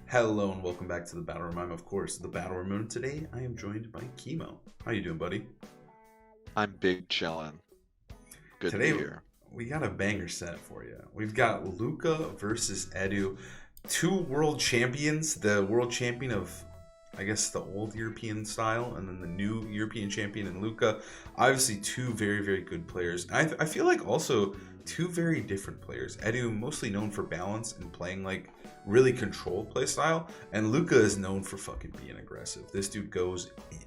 Hello and welcome back to the Battle Room. I'm, of course, the Battle Room, and today I am joined by Chemo. How you doing, buddy? I'm big chillin'. Good to Today be here. we got a banger set for you. We've got Luca versus Edu, two world champions. The world champion of, I guess, the old European style, and then the new European champion in Luca. Obviously, two very, very good players. I feel like also two very different players. Edu, mostly known for balance and playing like really controlled play style, and Luca is known for fucking being aggressive. This dude goes in.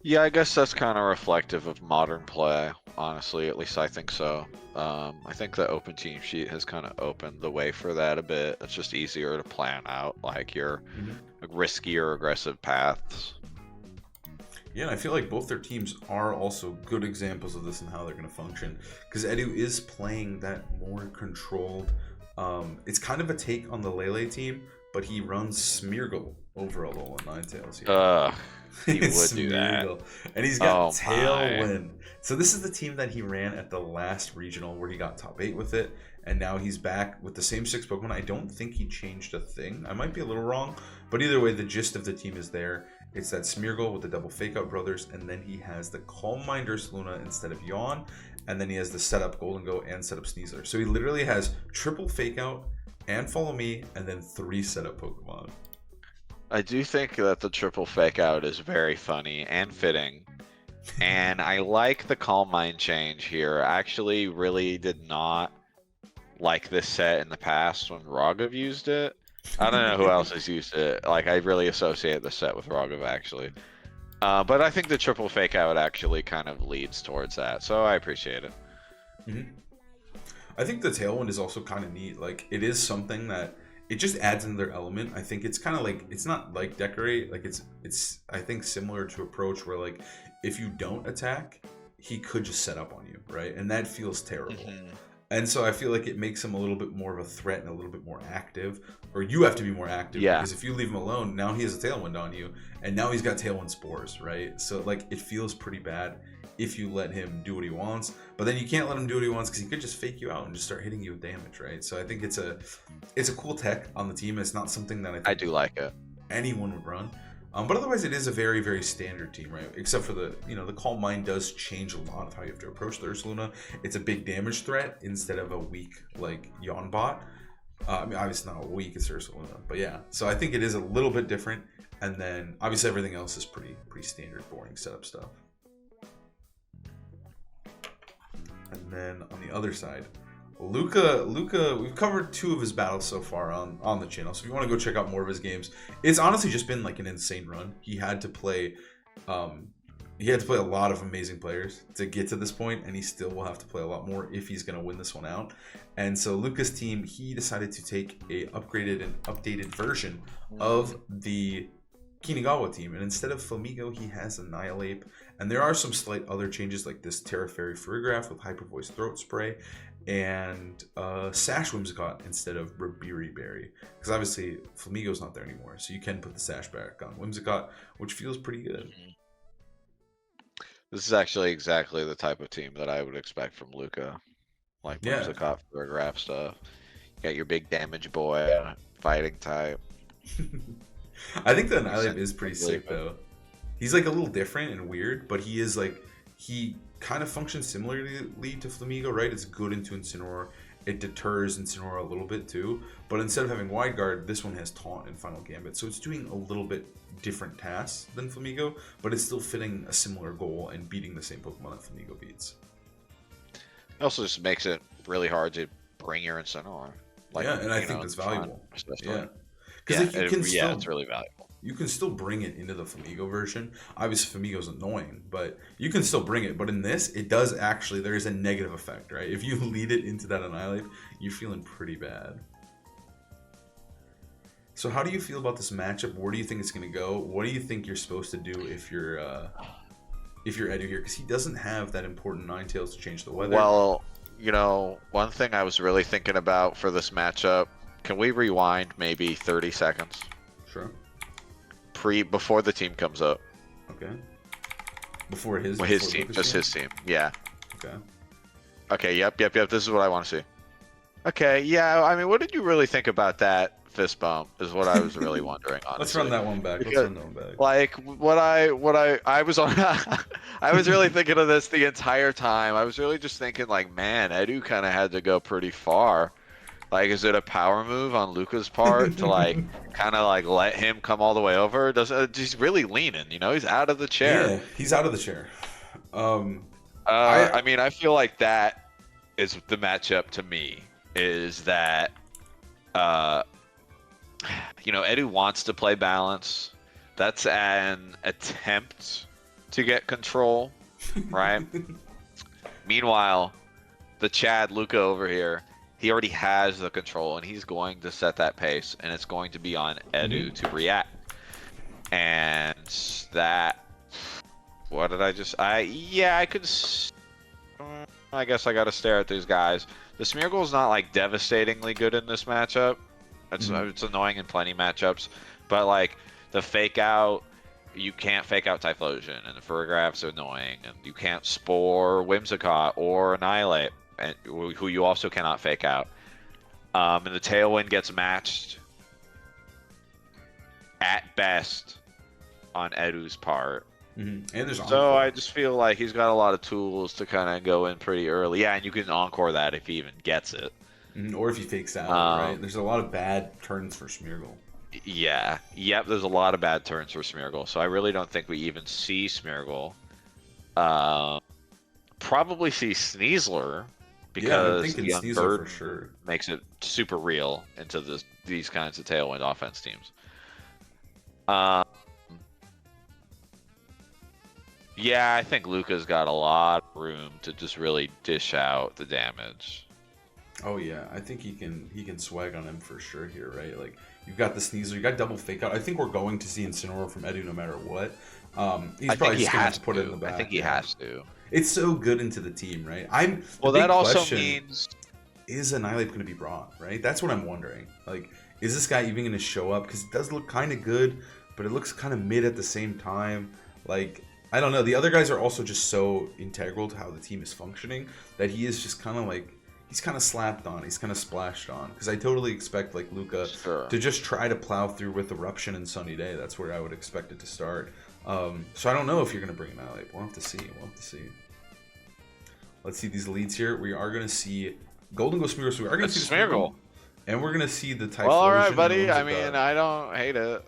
Yeah, I guess that's kind of reflective of modern play, honestly. At least I think so. I think the open team sheet has kind of opened the way for that a bit. It's just easier to plan out like your riskier aggressive paths. Yeah, and I feel like both their teams are also good examples of this and how they're going to function. Because Edu is playing that more controlled. It's kind of a take on the Lele team, but he runs Smeargle over a Alolan Ninetales here. He would do that. And he's got Oh Tailwind. So this is the team that he ran at the last regional where he got top 8 with it. And now he's back with the same 6 Pokemon. I don't think he changed a thing. I might be a little wrong. But either way, the gist of the team is there. It's that Smeargle with the double Fake Out Brothers. And then he has the Calm Mind Ursaluna instead of Yawn. And then he has the setup Golden Go and setup Sneasler. So he literally has triple Fake Out and Follow Me. And then 3 setup Pokemon. I do think that the triple fake out is very funny and fitting. And I like the Calm Mind change here. I actually really did not like this set in the past when Raghav used it. I don't know who else has used it. Like, I really associate the set with Raghav, actually. But I think the triple fake out actually kind of leads towards that, so I appreciate it. Mm-hmm. I think the Tailwind is also kind of neat. Like, it is something that it just adds in their element. I think it's kind of like, it's not like Decorate. Like, it's I think similar to Approach, where like if you don't attack, he could just set up on you, right? And that feels terrible. And so I feel like it makes him a little bit more of a threat and a little bit more active. Or you have to be more active. Yeah. Because if you leave him alone, now he has a Tailwind on you. And now he's got Tailwind Spores, right? So like it feels pretty bad if you let him do what he wants. But then you can't let him do what he wants because he could just fake you out and just start hitting you with damage, right? So I think it's a cool tech on the team. It's not something that I do like it. anyone would run. But otherwise, it is a very, very standard team, right? Except for the Calm Mind does change a lot of how you have to approach the Ursaluna. It's a big damage threat instead of a weak, like, Yawn bot. I mean, obviously not a weak, it's Ursaluna. But yeah, so I think it is a little bit different. And then, obviously, everything else is pretty standard, boring setup stuff. And then, on the other side, Luca, we've covered 2 of his battles so far on the channel. So if you want to go check out more of his games, it's honestly just been like an insane run. He had to play a lot of amazing players to get to this point, and he still will have to play a lot more if he's going to win this one out. And so Luca's team, he decided to take a upgraded and updated version of the Kinagawa team, and instead of Flamigo, he has Annihilate. And there are some slight other changes like this Terra Fairy Farigiraf with Hyper Voice Throat Spray, and Sash Whimsicott instead of Rabiri Berry. Because obviously Flamigo's not there anymore, so you can put the Sash back on Whimsicott, which feels pretty good. This is actually exactly the type of team that I would expect from Luca. Like, Yeah. Whimsicott for graph stuff. You got your big damage boy, fighting type. I think the Annihilate is pretty sick though. He's like a little different and weird, but he is like, he kind of functions similarly to Flamigo, right? It's good into Incineroar. It deters Incineroar a little bit too, but instead of having Wide Guard, this one has Taunt and Final Gambit, so it's doing a little bit different tasks than Flamigo, but it's still fitting a similar goal and beating the same Pokemon that Flamigo beats. It also just makes it really hard to bring your Incineroar. Like, yeah, and I think that's valuable. Yeah, because it's really valuable. You can still bring it into the Flamigo version. Obviously, Flamigo's annoying, but you can still bring it. But in this, it does actually, there is a negative effect, right? If you lead it into that Annihilate, you're feeling pretty bad. So how do you feel about this matchup? Where do you think it's going to go? What do you think you're supposed to do if you're Edu here? Because he doesn't have that important Ninetales to change the weather. Well, one thing I was really thinking about for this matchup, can we rewind maybe 30 seconds? Sure. Before the team comes up. Okay. Before his team, just his team. Yeah. Okay. Okay. Yep. This is what I want to see. Okay, yeah. I mean, what did you really think about that fist bump? Is what I was really wondering, Let's run honestly. that one back. Let's Because, run that one back. like, I was on, I was really thinking of this the entire time. I was really just thinking, like, man, Edu kind of had to go pretty far. Like, is it a power move on Luca's part to like kind of like let him come all the way over? Does he's really leaning? You know, he's out of the chair. Yeah, he's out of the chair. Um, I I mean, I feel like that is the matchup to me. Is that uh, Edu wants to play balance. That's an attempt to get control, right? Meanwhile, the Chad Luca over here, he already has the control and he's going to set that pace, and it's going to be on Edu Mhm. to react. And that, what did I just, yeah, I could, I guess I got to stare at these guys. The Smeargle's not like devastatingly good in this matchup. Mhm. It's annoying in plenty matchups, but like the fake out, you can't fake out Typhlosion, and the Furgraph's annoying, and you can't Spore Whimsicott or Annihilate, and who you also cannot fake out. And the Tailwind gets matched at best on Edu's part. Mhm. And there's So encore. I just feel like he's got a lot of tools to kind of go in pretty early. Yeah, and you can encore that if he even gets it. Mhm. Or if he fakes out, right? Um, There's a lot of bad turns for Smeargle. yeah, yep. There's a lot of bad turns for Smeargle, so I really don't think we even see Smeargle. Um, Probably see Sneasler Yeah, I'm because thinking the Sneasler for Unburden sure. makes it super real into these kinds of Tailwind offense teams. Um, yeah, I think Luca's got a lot of room to just really dish out the damage. Oh yeah, I think he can swag on him for sure here, right? Like you've got the Sneasler, you got double fake out. I think we're going to see Incineroar from Edu no matter what. He's I think probably he just gonna have to has put it in the to. I think back. he Yeah, has to. it's so good into the team, right? The Well, that big also question means is Annihilate going to be brought, right? That's what I'm wondering. Like, is this guy even going to show up? Because it does look kind of good, but it looks kind of mid at the same time. Like, I don't know. The other guys are also just so integral to how the team is functioning that he is just kind of like he's kind of slapped on. He's kind of splashed on. Because I totally expect like Luca sure. to just try to plow through with Eruption and Sunny Day. That's where I would expect it to start. So I don't know if you're going to bring Annihilate. We'll have to see. We'll have to see. Let's see these leads here. We are going to see Golden Ghost Smeargle. So we are going to see It's the Smeargle. Smeargle. And we're going to see the Well, all right, Typhlosion and buddy. I mean, Whimsicott. I don't hate it.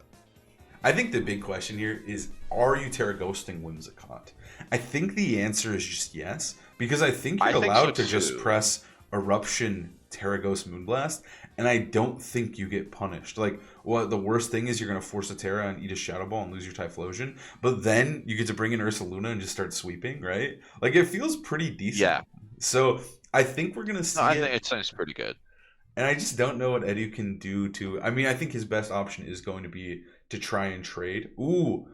I think the big question here is, are you Terra Ghosting Whimsicott? I think the answer is just yes, because I think I you're think so allowed to just too. press Eruption Terra Ghost Moonblast, and I don't think you get punished. Like, well, the worst thing is you're going to force a Terra and eat a Shadow Ball and lose your Typhlosion, but then you get to bring in Ursa Luna and just start sweeping, right? Like, it feels pretty decent. Yeah. So I think we're going to No, see I it. think it sounds pretty good. And I just don't know what Edu can do to. I mean, I think his best option is going to be to try and trade. Ooh.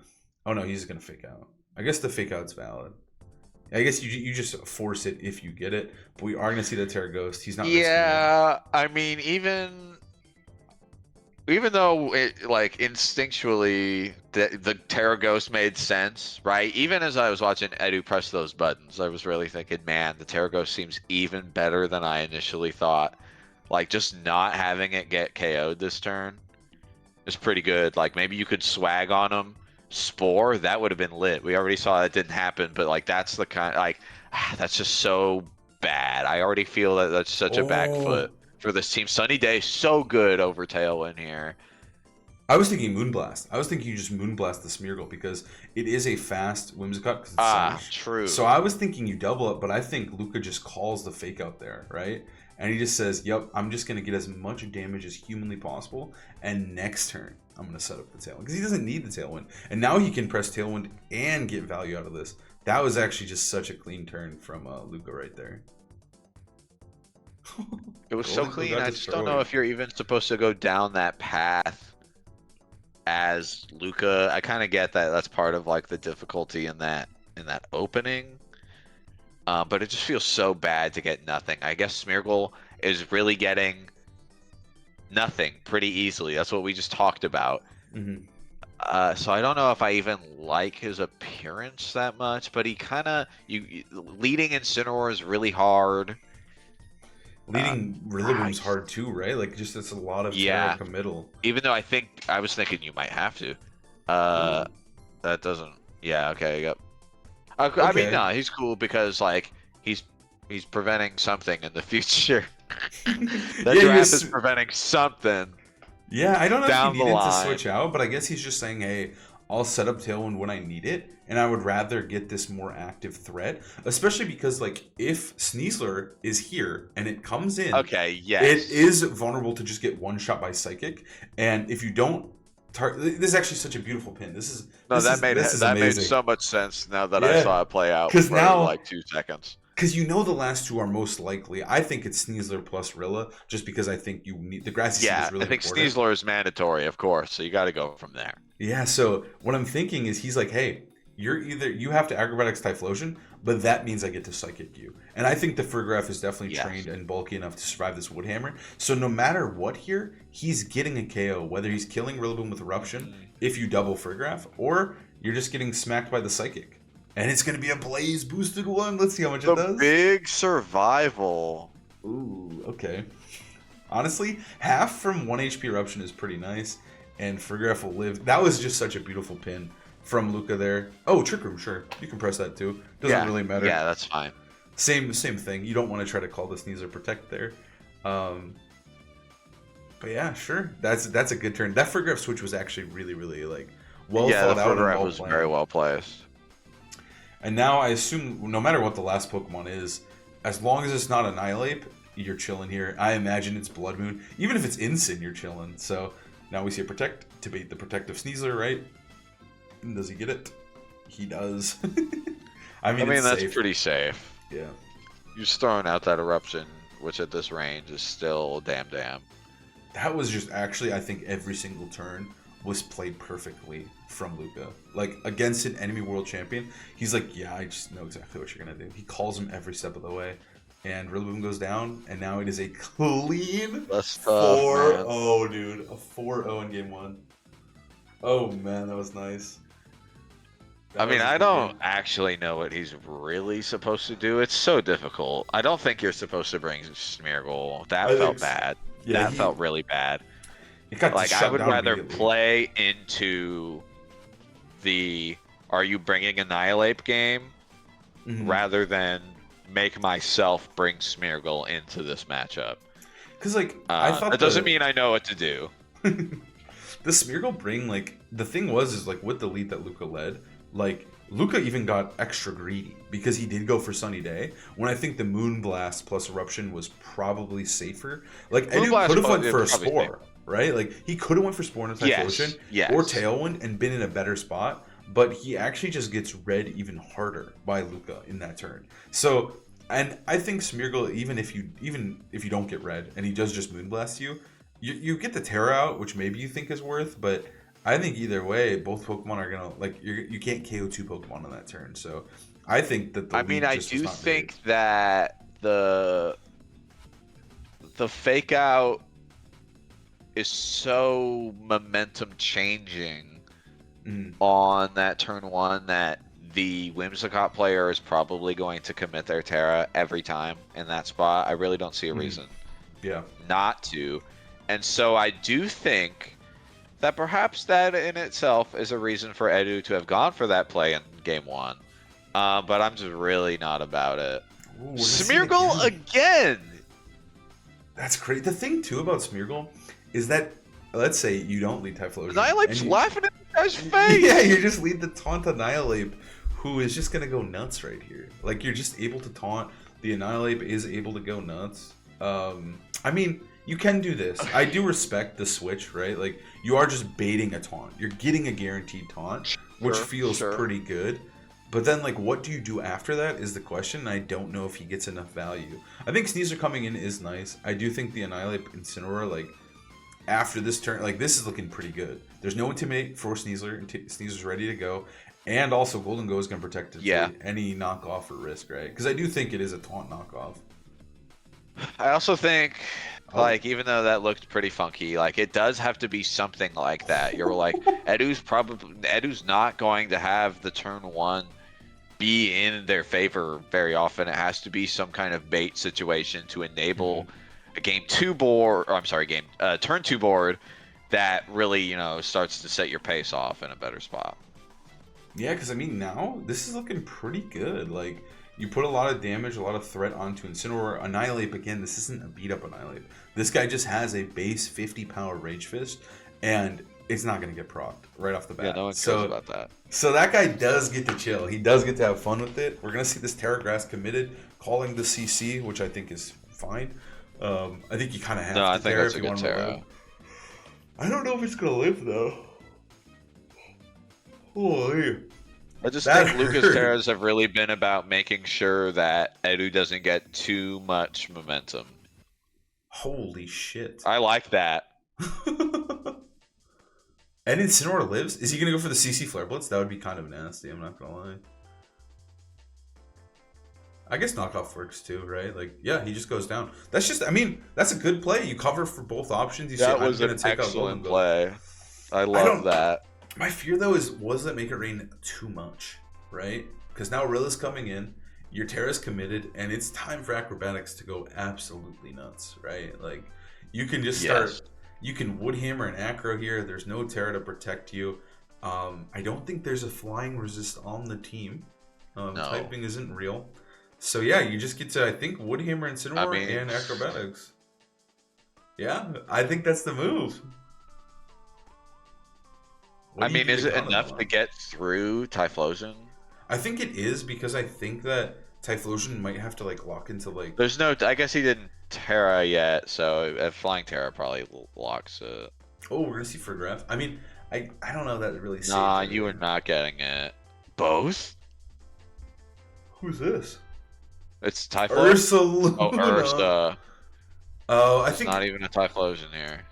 Oh no, he's going to fake out. I guess the fake out's valid. I guess you just force it if you get it. But we are going to see the Terra Ghost. He's not risking it. Yeah, I mean, even though it like instinctually the Terra Ghost made sense, right? Even as I was watching Edu press those buttons, I was really thinking, man, the Terra Ghost seems even better than I initially thought. Like just not having it get KO'd this turn is pretty good. Like maybe you could swag on him, Spore, that would have been lit. We already saw that didn't happen, but like that's the kind like that's just so bad. I already feel that that's such a back foot Oh. for this team. Sunny Day so good over Tailwind here. I was thinking Moonblast. I was thinking you just Moonblast the Smeargle because it is a fast Whimsicott because it's Ah, Sunny. So true. I was thinking you double it, but I think Luca just calls the fake out there, right? And he just says, "Yep, I'm just gonna get as much damage as humanly possible, and next turn I'm gonna set up the Tailwind because he doesn't need the Tailwind, and now he can press Tailwind and get value out of this." That was actually just such a clean turn from Luca right there. It was so Golden Goal clean. got I just don't know destroyed. if you're even supposed to go down that path as Luca. I kind of get that that's part of like the difficulty in that opening. But it just feels so bad to get nothing. I guess Smeargle is really getting nothing pretty easily. That's what we just talked about. Hmm. So I don't know if I even like his appearance that much, but he kind of leading Incineroar is really hard. Leading I, Rillaboom's hard too, right? Like, just it's a lot of Terra yeah, committal. even though I was thinking you might have to. Uh, Ooh. that doesn't. Yeah, okay, yep. I mean, Okay. no, he's cool because like he's he's preventing something in the future. That Yeah, draft is preventing something yeah, I don't know if he down the needed to line. switch out, but I guess he's just saying, hey, I'll set up Tailwind when I need it, and I would rather get this more active threat, especially because, like, if Sneasler is here and it comes in, Okay, it yes. is vulnerable to just get one shot by Psychic, and if you don't, this is actually such a beautiful pin. No, This is that made amazing. so much sense now that I Yeah, saw it play out because for now like 2 seconds. because you know the last two are most likely. I think it's Sneasler plus Rilla, just because I think you need the grassy seed is Yeah, I really think important. Sneasler is mandatory, of course, so you got to go from there. Yeah, so what I'm thinking is he's like, hey, you have to Acrobatics Typhlosion, but that means I get to Psychic you. And I think the Furgraph is definitely Yes. trained and bulky enough to survive this Woodhammer. So no matter what here, he's getting a KO, whether he's killing Rillaboom with Eruption, Mm. if you double Furgraph, or you're just getting smacked by the Psychic. And it's going to be a Blaze boosted one. Let's see how much it The does. big survival. Ooh, okay. Honestly, half from 1 HP Eruption is pretty nice, and Furgraph will live. That was just such a beautiful pin from Luca there. Oh, Trick Room, sure. You can press that too. Doesn't Yeah, really matter. yeah, that's fine. Same thing. You don't want to try to call the Sneeze or Protect there. Um, but yeah, sure. That's a good turn. That Furgraph switch was actually really like well Yeah, the thought out and photograph well was planned. very well placed. And now I assume no matter what the last Pokemon is, as long as it's not Annihilate, you're chilling here. I imagine it's Blood Moon. Even if it's Incin, you're chilling. So now we see a Protect to beat the Protective Sneasler, right? And does he get it? He does. I mean, it's That's safe. pretty safe. Yeah. You're just throwing out that eruption, which at this range is still damn. That was just actually, I think every single turn was played perfectly from Luca. Like, against an enemy world champion, he's like, yeah, I just know exactly what you're going to do. He calls him every step of the way. And Rillaboom goes down, and now it is a clean That's tough, 4-0, dude. A 4-0 in game one. Oh, man, that was nice. That I mean, was a I good don't game. actually know what he's really supposed to do. It's so difficult. I don't think you're supposed to bring Smeargle. That I felt think, bad. yeah, That felt really bad. it got Like, I shut would down rather immediately. play into the are you bringing Annihilate game Mhm. rather than make myself bring Smeargle into this matchup. Because, like, I thought That doesn't mean I know what to do. the Smeargle bring, like, the thing is like with the lead that Luca led, like Luca even got extra greedy because he did go for Sunny Day, when I think the Moonblast plus Eruption was probably safer. Like, Edu Moonblast could have went is for a probably Spore, right? Like, he could have went for Spore and a Typhlosion Yes. or Tailwind and been in a better spot, but he actually just gets read even harder by Luca in that turn. So, and I think Smeargle, even if you don't get read and he does just Moonblast you get the Terra out, which maybe you think is worth, but I think either way, both Pokemon are gonna, like, you can't KO two Pokemon on that turn. So I think that the I mean, lead I just was do not think that the fake out is so momentum changing great. on that turn one that the Whimsicott player is probably going to commit their Terra every time in that spot. I really don't see a reason Yeah. not to. And so I do think that perhaps that in itself is a reason for Edu to have gone for that play in game one. But I'm just really not about it. Ooh, we're gonna see it Smeargle again! That's great. The thing too about Smeargle is that, let's say you don't lead Typhlosion. Annihilate's and laughing in the guy's face! Yeah, you just lead the taunt Annihilate, who is just gonna go nuts right here. Like, you're just able to taunt. The Annihilate is able to go nuts. I mean, you can do this. I do respect the switch, right? Like, you are just baiting a taunt. You're getting a guaranteed taunt, which feels Sure. pretty good. But then, like, what do you do after that is the question, and I don't know if he gets enough value. I think Sneasler coming in is nice. I do think the Annihilate Incineroar, like, after this turn, like, this is looking pretty good. There's no Intimidate for Sneasler. Sneasler's ready to go. And also, Golden Go is going to protect it Yeah. from any knockoff or risk, right? Because I do think it is a taunt knockoff. I also think, Oh. like, even though that looked pretty funky, like, it does have to be something like that. You're like, Edu's not going to have the turn one be in their favor very often. It has to be some kind of bait situation to enable a game two board, or I'm sorry, turn two board that really, starts to set your pace off in a better spot. Yeah, because I mean, now this is looking pretty good. Like, you put a lot of damage, a lot of threat onto Incineroar. Annihilate, again, this isn't a beat up Annihilate. This guy just has a base 50 power Rage Fist, and it's not going to get procced right off the bat. Yeah, no one cares about that. So that guy does get to chill. He does get to have fun with it. We're going to see this Terra Grass committed, calling the CC, which I think is fine. I think you kind of have to. I think that's a good Terra. I don't know if it's going to live, though. Holy. I just think Luca's Terras have really been about making sure that Edu doesn't get too much momentum. Holy shit. I like that. And Incineroar lives? Is he going to go for the CC Flare Blitz? That would be kind of nasty, I'm not going to lie. I guess knockoff works too, right? Like, yeah, he just goes down. That's just, I mean, that's a good play. You cover for both options. You that was an excellent play. I love that. My fear, though, is was that make it rain too much, right? Because now Rilla's coming in, your Terra's committed, and it's time for Acrobatics to go absolutely nuts, right? Like, you can just start... You can Woodhammer and Acro here. There's no Terra to protect you. I don't think there's a flying resist on the team. No. Typing isn't real. So yeah, you just get to, I think, Woodhammer, Incineroar, and Acrobatics. Yeah, I think that's the move. Is it enough to get through Typhlosion? I think it is, because I think that Typhlosion might have to like lock into like... There's no... I guess he didn't Terra yet, so Flying Terra probably locks it. Oh, we're gonna see Friggraph. I mean, I don't know that really... Nah, you are not getting it. Both? Who's this? It's Typhlosion. Ursa. Oh, Ursa. Oh, I it's think... not even a Typhlosion here.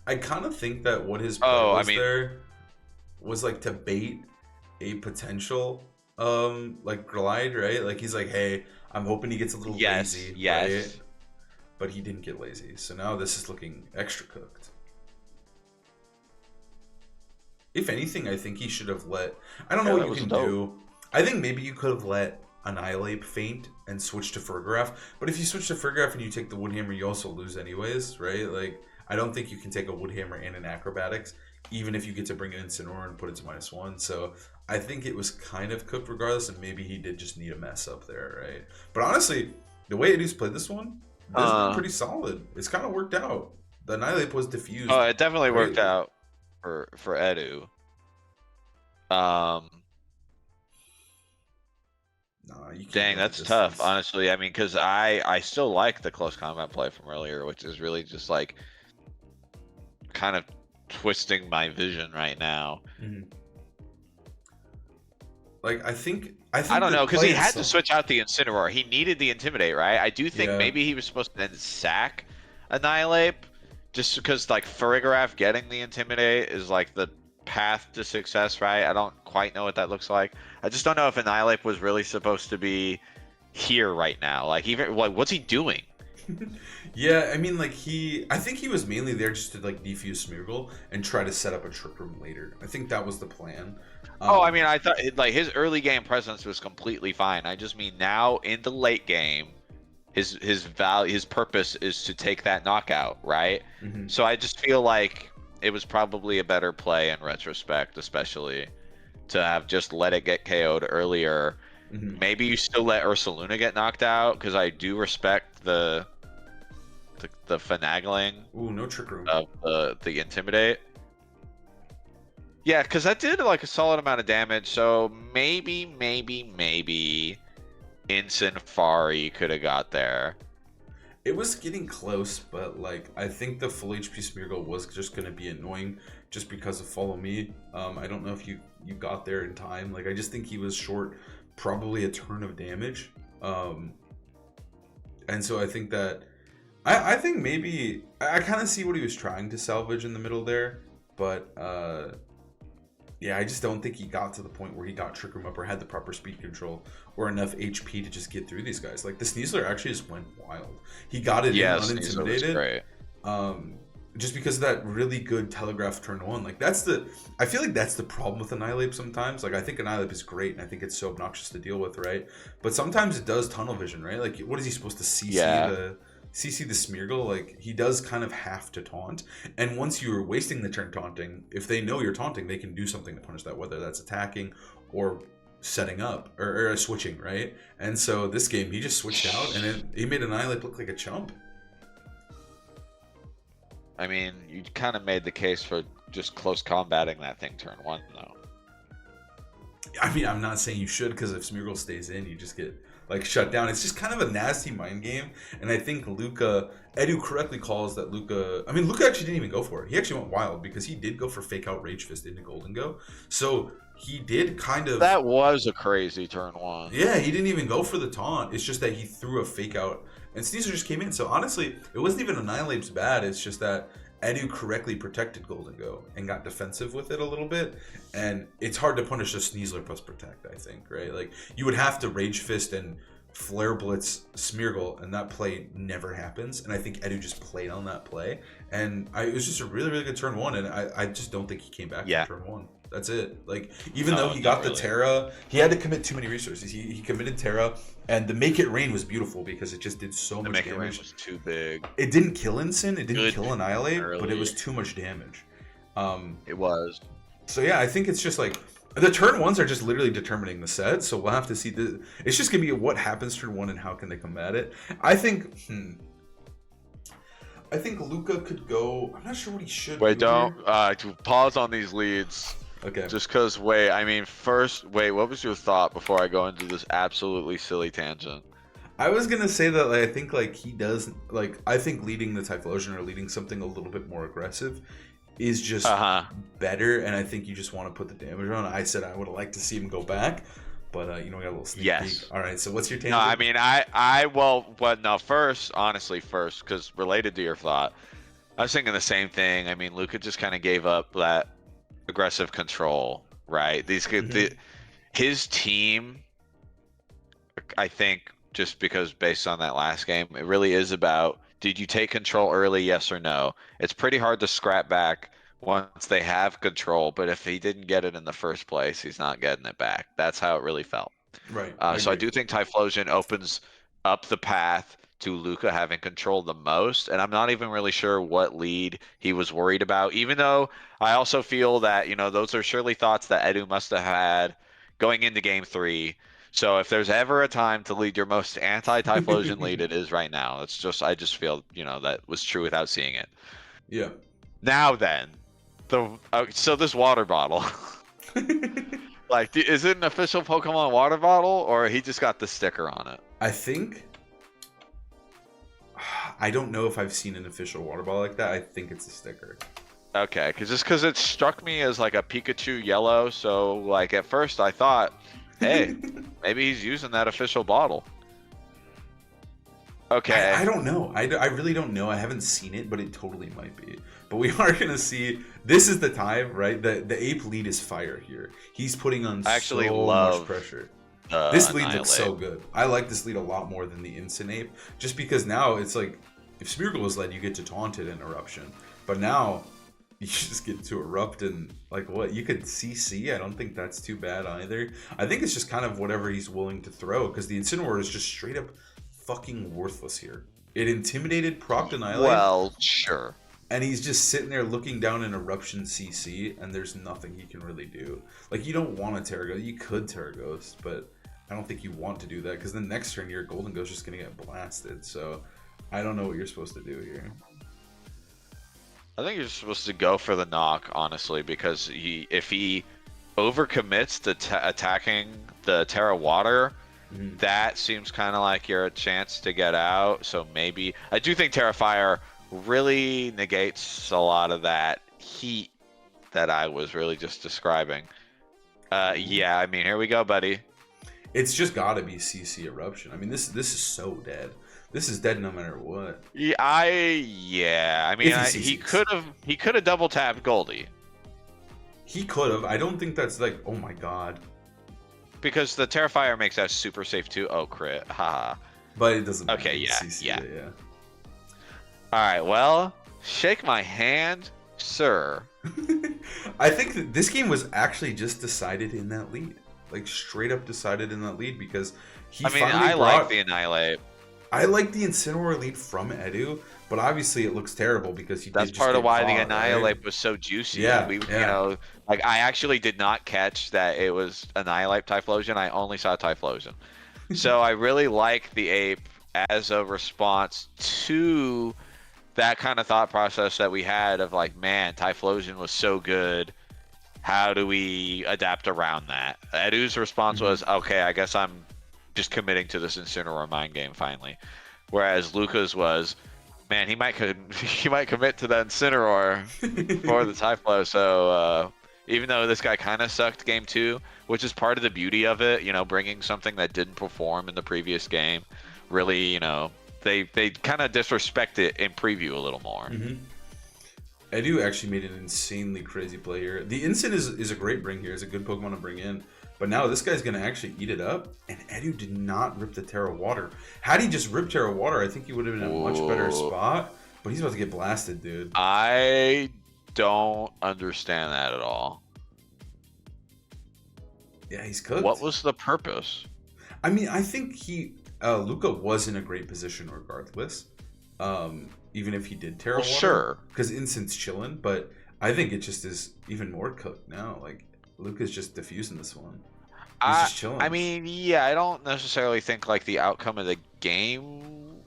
I kind of think that what his plan was there was like to bait a potential like glide, right? Like he's like, hey, I'm hoping he gets a little lazy. Yes. Right? But he didn't get lazy. So now this is looking extra cooked. If anything, I think he should have let... I don't know what you can do. I think maybe you could have let Annihilate faint and switch to Fargraph. But if you switch to Fargraph and you take the Woodhammer, you also lose anyways, right? Like, I don't think you can take a Woodhammer and an Acrobatics, even if you get to bring in Incineroar and put it to -1. So I think it was kind of cooked regardless, and maybe he did just need a mess up there, right? But honestly, the way Edu's played this one, this is pretty solid. It's kind of worked out. The Annihilate was diffused. Oh, it definitely worked out for Edu. Dang, that's tough, honestly. I mean, because I still like the close combat play from earlier, which is really just like kind of twisting my vision right now. Mm-hmm. Like, I think I don't know, because he had to switch out the Incineroar. He needed the Intimidate, right? I do think maybe he was supposed to then sack Annihilate, just because like Farigiraf getting the Intimidate is like the path to success, right? I don't quite know what that looks like. I just don't know if Annihilate was really supposed to be here right now. Like, even what's he doing? Yeah, I mean, like, I think he was mainly there just to like defuse Smeargle and try to set up a Trick Room later. I think that was the plan. I mean, I thought like his early game presence was completely fine. I just mean now in the late game, his purpose is to take that knockout, right? Mm-hmm. So I just feel like it was probably a better play in retrospect, especially to have just let it get KO'd earlier. Mm-hmm. Maybe you still let Ursaluna get knocked out, because I do respect the finagling. Ooh, no Trick Room. Of the Intimidate. Yeah, because that did like a solid amount of damage. So maybe Incinfari could have got there. It was getting close, but like I think the full HP Smeargle was just going to be annoying just because of Follow Me. I don't know if you got there in time. Like, I just think he was short probably a turn of damage. And so I think that I think maybe I kind of see what he was trying to salvage in the middle there, but yeah, I just don't think he got to the point where he got Trick Room up or had the proper speed control or enough HP to just get through these guys. Like, the Sneasler actually just went wild. He got it in unintimidated. Great. just because of that really good telegraph turn one. Like that's the I feel like that's the problem with Annihilate sometimes. Like I think Annihilate is great and I think it's so obnoxious to deal with, right? But sometimes it does tunnel vision, right? Like what is he supposed to Yeah. CC the Smeargle? Like he does kind of have to taunt. And once you're wasting the turn taunting, if they know you're taunting, they can do something to punish that, whether that's attacking or setting up or switching, right? And so this game he just switched out and he made Annihilate look like a chump. I mean, you kind of made the case for just close combating that thing turn one, though. I mean, I'm not saying you should, because if Smeargle stays in, you just get like shut down. It's just kind of a nasty mind game, and I think Edu correctly calls that Luca. I mean, Luca actually didn't even go for it. He actually went wild because he did go for fake out Rage Fist into Golden Go. So he did kind of. That was a crazy turn one. Yeah, he didn't even go for the taunt. It's just that he threw a fake out, and Sneasel just came in. So honestly, it wasn't even Annihilate's bad. It's just that Edu correctly protected Golden Go and got defensive with it a little bit. And it's hard to punish a Sneasler plus protect, I think, right? Like, you would have to Rage Fist and Flare Blitz Smeargle, and that play never happens. And I think Edu just played on that play. And it was just a really, really good turn one. And I just don't think he came back from turn one. That's it. Like, even though he got the Terra, he had to commit too many resources. He committed Terra, and the Make It Rain was beautiful because it just did so much damage. The Make It Rain was too big. It didn't kill Ensign, it didn't kill Annihilate, but it was too much damage. It was. So yeah, I think it's just like the turn ones are just literally determining the set. So we'll have to see. It's just gonna be what happens turn one and how can they combat it. I think. I think Luca could go. I'm not sure what he should. Wait, don't pause on these leads. Okay. Just because, what was your thought before I go into this absolutely silly tangent? I was gonna say that I think he does I think leading the Typhlosion or leading something a little bit more aggressive is just better, and I think you just want to put the damage on. I said I would have liked to see him go back, but we got a little sneak peek. All right, so what's your tangent? No, I mean first, because related to your thought, I was thinking the same thing. I mean, Luca just kind of gave up that aggressive control, right? His team, I think, just because based on that last game, it really is about, did you take control early, yes or no? It's pretty hard to scrap back once they have control, but if he didn't get it in the first place, he's not getting it back. That's how it really felt. Right. So I do think Typhlosion opens up the path to Luca having control the most, and I'm not even really sure what lead he was worried about, even though I also feel that, those are surely thoughts that Edu must have had going into game 3. So if there's ever a time to lead your most anti-Typhlosion lead, it is right now. I just feel, that was true without seeing it. Yeah. Now then, so this water bottle, is it an official Pokemon water bottle, or he just got the sticker on it? I don't know if I've seen an official water bottle like that. I think it's a sticker. Okay, because it struck me as like a Pikachu yellow, so at first I thought, hey, maybe he's using that official bottle. Okay. I don't know. I really don't know. I haven't seen it, but it totally might be. But we are going to see. This is the time, right? The Ape lead is fire here. He's putting on so much pressure. This lead looks so good. I like this lead a lot more than the Instant Ape. Just because now it's like, if Smeargle was led, you get to taunt it in Eruption. But now, you just get to Erupt and, what? You could CC? I don't think that's too bad either. I think it's just kind of whatever he's willing to throw. Because the Incineroar is just straight up fucking worthless here. It intimidated, procced Annihilate. Well, sure. And he's just sitting there looking down in Eruption CC, and there's nothing he can really do. You don't want to Terra Ghost. You could Terra Ghost, but I don't think you want to do that, because the next turn your Golden Ghost's just going to get blasted. So I don't know what you're supposed to do here. I think you're supposed to go for the knock, honestly, because if he overcommits to attacking the Terra Water, that seems kind of like you're a chance to get out. So maybe I do think Terra Fire really negates a lot of that heat that I was really just describing. Yeah, I mean, here we go, buddy. It's just got to be CC Eruption. I mean, this is so dead. This is dead no matter what. Yeah, I mean, he could have double tapped Goldie. He could have. I don't think that's oh my god. Because the Terrifier makes that super safe too. Oh, crit. Haha. But it doesn't. Okay, yeah. CC yeah. All right, well, Shake my hand, sir. I think that this game was actually just decided in that lead. Like, straight up decided in that lead because he I mean, finally I like brought. the Annihilate. I like the Incineroar lead from Edu, but obviously it looks terrible because he That's did just part of get why the caught, right? Annihilate was so juicy. Yeah, We, you yeah. know, like I actually did not catch that it was Annihilate Typhlosion. I only saw Typhlosion. So I really like the ape as a response to that kind of thought process that we had of like, man, Typhlosion was so good. How do we adapt around that? Edu's response Mhm. was, okay, I guess I'm just committing to this Incineroar mind game finally. Whereas Luca's was, man, he might he might commit to that Incineroar for the Typhlo. So even though this guy kind of sucked game 2, which is part of the beauty of it, you know, bringing something that didn't perform in the previous game, really, you know, they kind of disrespect it in preview a little more. Mhm. Edu actually made an insanely crazy play here. The Incin is a great bring here. It's a good Pokemon to bring in. But now this guy's going to actually eat it up. And Edu did not rip the Terra Water. Had he just ripped Terra Water, I think he would have been in a much better Whoa. spot. But he's about to get blasted, dude. I don't understand that at all. Yeah, he's cooked. What was the purpose? I mean, I think Luca was in a great position regardless. Even if he did Terra Well, Water. sure. Because Incin's chilling. But I think it just is even more cooked now. Like, Luca's just diffusing this one. He's just chilling. I mean, yeah, I don't necessarily think like the outcome of the game,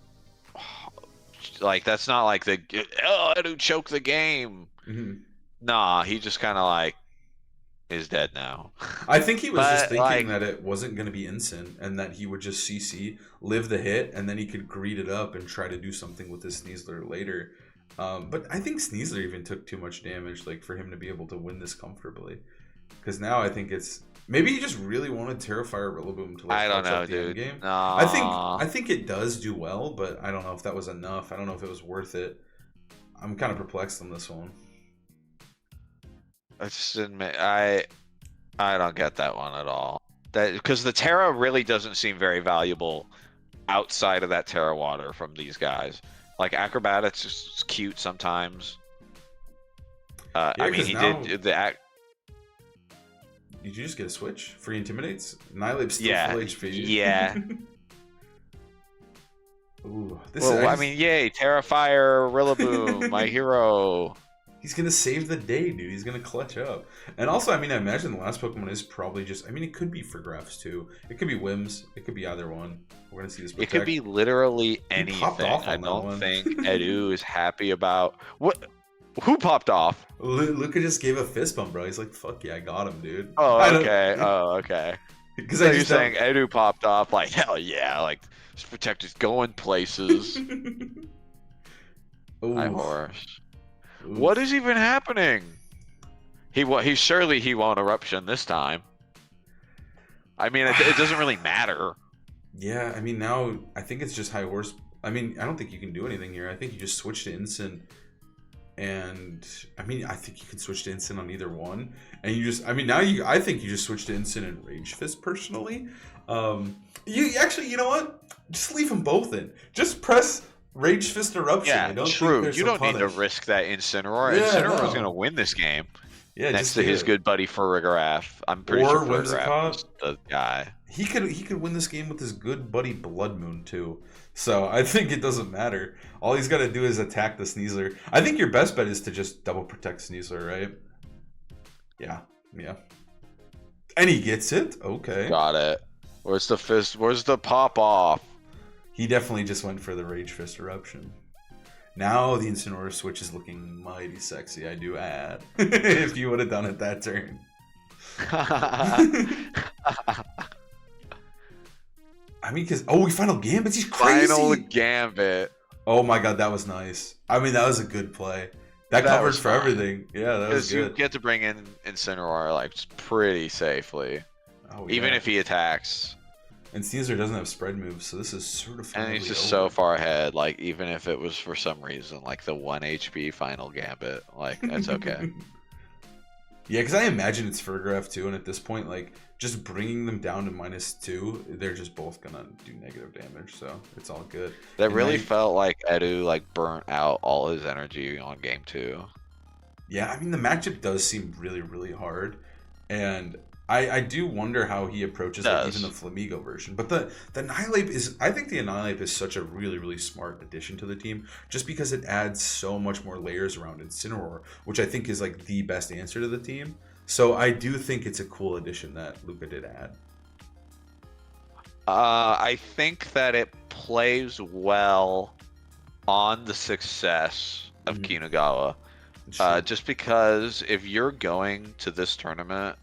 like that's not like the Edu choke the game. Mhm. Nah, he just kind of like is dead now. I think he was just But thinking like, that it wasn't going to be Incin and that he would just CC, live the hit, and then he could greed it up and try to do something with his Sneasler later. But I think Sneasler even took too much damage, like for him to be able to win this comfortably. Because now I think it's maybe he just really wanted Terrifier Rillaboom to like I don't clutch know, up the end dude. game. Nah. I think it does do well, but I don't know if that was enough. I don't know if it was worth it. I'm kind of perplexed on this one. I just admit, I don't get that one at all. That because the Terra really doesn't seem very valuable outside of that Terra Water from these guys. Like Acrobatics is cute sometimes. Yeah, I mean, 'cause he now- did the act. Did you just get a switch? Free Intimidates? Nihilate's still Yeah, full HP. yeah. Ooh, this Well, is I mean, yay, Terrifier, Rillaboom, my hero. he's gonna save the day, dude. He's gonna clutch up. And also, I mean, I imagine the last Pokemon is probably just. I mean, it could be for Graphs too. It could be Wims. It could be either one. We're gonna see this. It could be literally anything. popped off I on that don't one. think Edu is happy about what. Who popped off? Luca just gave a fist bump, bro. He's like, "Fuck yeah, I got him, dude." Oh, I don't- okay. Oh, okay. Because So I you're just saying Edu popped off? Like hell yeah! Like this protector's going places. My horse. What is even happening? He surely he won't eruption this time. I mean, it doesn't really matter. Yeah, I mean, now I think it's just high horse. I mean, I don't think you can do anything here. I think you just switch to Instant. And I mean, I think you can switch to Instant on either one. And you just, I mean, I think you just switch to Instant and Rage Fist personally. You actually, you know what? Just leave them both in. Just press Rage Fist Eruption. Yeah, I don't true. Think there's You a don't need to punish. risk that Incineroar. Yeah, Incineroar's no. gonna win this game. Yeah, Next just to do his it. good buddy Farigiraf. I'm pretty Or sure Farigiraf Whimsicott. is the guy. He could win this game with his good buddy Blood Moon too. So I think it doesn't matter. All he's got to do is attack the Sneasler. I think your best bet is to just double protect Sneasler, right? Yeah, yeah. And he gets it. Okay. Got it. Where's the fist? Where's the pop off? He definitely just went for the Rage Fist Eruption. Now the Incineroar switch is looking mighty sexy, I do add. If you would have done it that turn. I mean, because we final Gambits. He's crazy. Final Gambit. Oh my god, that was nice. I mean, that was a good play. That That covered was for fun. everything. Yeah, that was Because you good. get to bring in Incineroar like pretty safely, Oh, even yeah. if he attacks. And Caesar doesn't have spread moves, so this is sort of. And he's finally just over. so far ahead. Like even if it was for some reason like the 1 HP Final Gambit, like that's okay. Yeah, because I imagine it's Fergraf too, and at this point, like, just bringing them down to -2, they're just both gonna do negative damage, so it's all good. That And now, really felt like Edu like burnt out all his energy on game 2. yeah, I mean, the matchup does seem really, really hard, and I do wonder how he It approaches like even the does. Flamigo version. But the Annihilape is, I think the Annihilape is such a really, really smart addition to the team, just because it adds so much more layers around Incineroar, which I think is like the best answer to the team. So I do think it's a cool addition that Luca did add. I think that it plays well on the success of Mhm. Kinugawa. It's true. Just because if you're going to this tournament,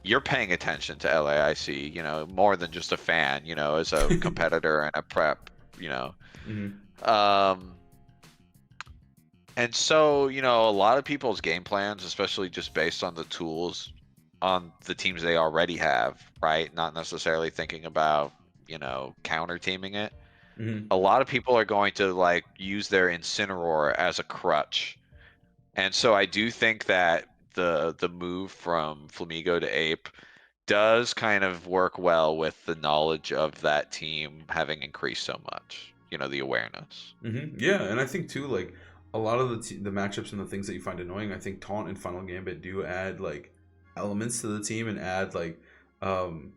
you're paying attention to LAIC, you know, more than just a fan, you know, as a competitor and a prep, you know. Mhm. Um, and so, you know, a lot of people's game plans, especially just based on the tools on the teams they already have, right? Not necessarily thinking about, you know, counter teaming it. Mhm. A lot of people are going to like use their Incineroar as a crutch. And so I do think that the move from Flamigo to Ape does kind of work well with the knowledge of that team having increased so much. You know, the awareness. Yeah, and I think too, like a lot of the matchups and the things that you find annoying, I think Taunt and Final Gambit do add like elements to the team and add like um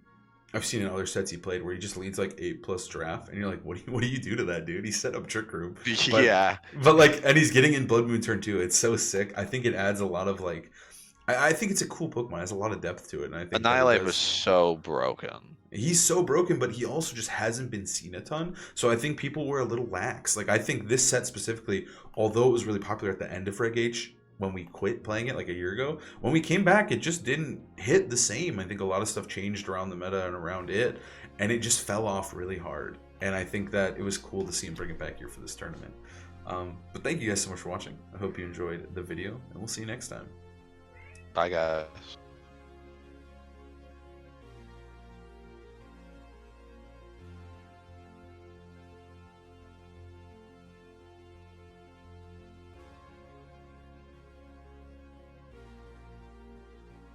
I've seen in other sets he played where he just leads like 8+ draft, and you're like, what do you do to that dude? He set up Trick Room, but Yeah, like, and he's getting in Blood Moon turn 2. It's so sick. I think it adds a lot of like, I think it's a cool Pokemon. It has a lot of depth to it, and I think that it Annihilate was does. so broken. He's so broken, but he also just hasn't been seen a ton. So I think people were a little lax. Like I think this set specifically, although it was really popular at the end of Reg H when we quit playing it like a year ago, when we came back, it just didn't hit the same. I think a lot of stuff changed around the meta and around it, and it just fell off really hard. And I think that it was cool to see him bring it back here for this tournament. But thank you guys so much for watching. I hope you enjoyed the video, and we'll see you next time. Bye, guys.